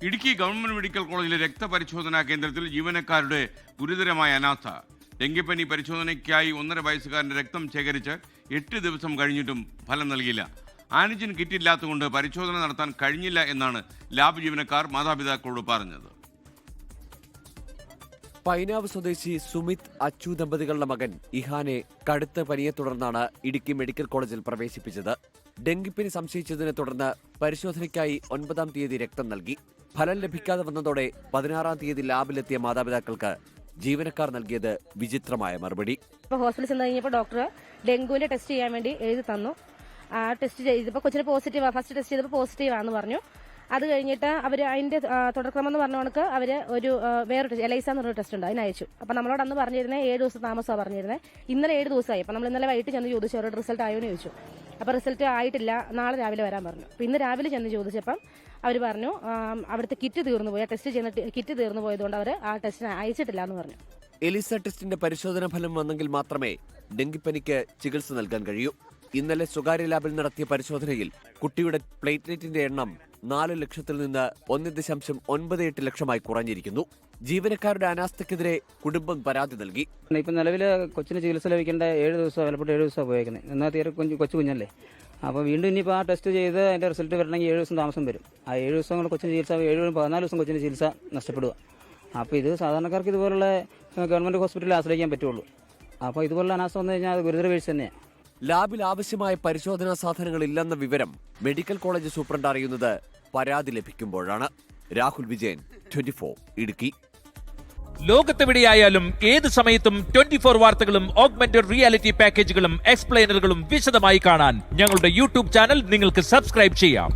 Idukki government medical കോളേജിലെ രക്തപരിശോധനാ കേന്ദ്രത്തിൽ ജീവനക്കാരുടെ ഗുരുതരമായ അനാസ്ഥ. ഡെങ്കിപ്പനി പരിശോധനയ്ക്കായി 1.5 വയസ്സുകാരന്റെ രക്തം ശേഖരിച്ച് 8 ദിവസം കഴിഞ്ഞിട്ടും ഫലം നൽകിയില്ല. ആന്റിജൻ കിറ്റില്ലാത്തതുകൊണ്ട് പരിശോധന നടത്താൻ കഴിഞ്ഞില്ല എന്നാണ് ലാബ് ജീവനക്കാർ മാതാപിതാക്കളോട് പറഞ്ഞത്. പൈനാവ് സ്വദേശി സുമിത് അച്ചു ദമ്പതികളുടെ മകൻ ഇഹാനെ കടുത്ത പനിയെ തുടർന്നാണ് ഇടുക്കി മെഡിക്കൽ കോളേജിൽ പ്രവേശിപ്പിച്ചത്. ഡെങ്കിപ്പനി സംശയിച്ചതിനെ തുടർന്ന് പരിശോധനയ്ക്കായി 9-ാം തീയതി രക്തം നൽകി. ഫലം ലഭിക്കാതെ വന്നതോടെ 16-ാം തീയതി ലാബിലെത്തിയ മാതാപിതാക്കൾക്ക് ജീവനക്കാർ നൽകിയത് വിചിത്രമായ മറുപടി. ഹോസ്പിറ്റലിൽ ചെന്ന് കഴിഞ്ഞപ്പോൾ ഡോക്ടർ ഡെങ്കുവിന്റെ ടെസ്റ്റ് ചെയ്യാൻ വേണ്ടി എഴുതി തന്നു. ആ ടെസ്റ്റ് ചെയ്തപ്പോൾ കൊച്ചിന് പോസിറ്റീവാണ്. ഫസ്റ്റ് ടെസ്റ്റ് ചെയ്തപ്പോൾ പോസിറ്റീവാണെന്ന് പറഞ്ഞു. അത് കഴിഞ്ഞിട്ട് അവർ അതിന്റെ തുടർക്രമം എന്ന് പറഞ്ഞ കണക്ക് അവർ ഒരു വേറൊരു എലൈസ എന്ന് പറഞ്ഞൊരു ടെസ്റ്റ് ഉണ്ട്, അതിന് അയച്ചു. അപ്പം നമ്മളോട് അന്ന് പറഞ്ഞിരുന്നത് 7 ദിവസം താമസമാണ് പറഞ്ഞിരുന്നത്. ഇന്നലെ 7 ദിവസമായി. അപ്പം നമ്മൾ ഇന്നലെ വൈകിട്ട് ചെന്ന് ചോദിച്ചു, അവരുടെ റിസൾട്ട് ആയോ എന്ന് ചോദിച്ചു. അപ്പോൾ റിസൾട്ട് ആയിട്ടില്ല, നാളെ രാവിലെ വരാൻ പറഞ്ഞു. അപ്പം ഇന്ന് രാവിലെ ചെന്ന് ചോദിച്ചപ്പം അവർ പറഞ്ഞു അവിടുത്തെ കിറ്റ് തീർന്നു പോയി, ടെസ്റ്റ് ചെയ്യുന്ന കിറ്റ് തീർന്നു പോയതുകൊണ്ട് അവർ ആ ടെസ്റ്റിന് അയച്ചിട്ടില്ല എന്ന് പറഞ്ഞു. എലിസ ടെസ്റ്റിന്റെ പരിശോധനാ ഫലം വന്നെങ്കിൽ മാത്രമേ ഡെങ്കിപ്പനിക്ക് ചികിത്സ നൽകാൻ കഴിയൂ. ഇന്നലെ സ്വകാര്യ ലാബിൽ നടത്തിയ പരിശോധനയിൽ കുട്ടിയുടെ പ്ലേറ്റ്ലെറ്റിന്റെ എണ്ണം 4 ലക്ഷത്തിൽ നിന്ന് 1.98 ലക്ഷമായി കുറഞ്ഞിരിക്കുന്നു. ജീവനക്കാരുടെ അനാസ്ഥയ്ക്കെതിരെ കുടുംബം പരാതി നൽകി. ഇപ്പം നിലവിൽ കൊച്ചിന് ചികിത്സ ലഭിക്കേണ്ട 7 ദിവസം വിലപ്പെട്ട 7 ദിവസം ഉപയോഗിക്കുന്നത്. എന്നാൽ തീരെ കൊച്ചു കുഞ്ഞല്ലേ. അപ്പോൾ വീണ്ടും ഇനിയിപ്പോൾ ആ ടെസ്റ്റ് ചെയ്ത് അതിൻ്റെ റിസൾട്ട് വരണമെങ്കിൽ 7 ദിവസം താമസം വരും. ആ 7 ദിവസം കൊണ്ട് കൊച്ചിന് ചികിത്സ 14 ദിവസം കൊച്ചിന് ചികിത്സ നഷ്ടപ്പെടുക. അപ്പോൾ ഇത് സാധാരണക്കാർക്ക് ഇതുപോലുള്ള ഗവൺമെൻറ് ഹോസ്പിറ്റലിൽ ആശ്രയിക്കാൻ പറ്റുള്ളൂ. അപ്പോൾ ഇതുപോലുള്ള അനാസ്ഥ വന്നു കഴിഞ്ഞാൽ അത് ഗുരുതര വീഴ്ച തന്നെയാണ്. ലാബിൽ ആവശ്യമായ പരിശോധനാ സാധനങ്ങൾ ഇല്ലെന്ന വിവരം മെഡിക്കൽ കോളേജ് സൂപ്രണ്ട് അറിയുന്നത് പരാതി ലഭിക്കുമ്പോഴാണ്. രാഹുൽ വിജയൻ, 24 ഇടുക്കി. ലോകത്തെവിടെയായാലും ഏത് സമയത്തും 24 വാർത്തകളും ഓഗ്മെന്റഡ് റിയാലിറ്റി പാക്കേജുകളും എക്സ്പ്ലെയിനറുകളും വിശദമായി കാണാൻ ഞങ്ങളുടെ യൂട്യൂബ് ചാനൽ നിങ്ങൾക്ക് സബ്സ്ക്രൈബ് ചെയ്യാം.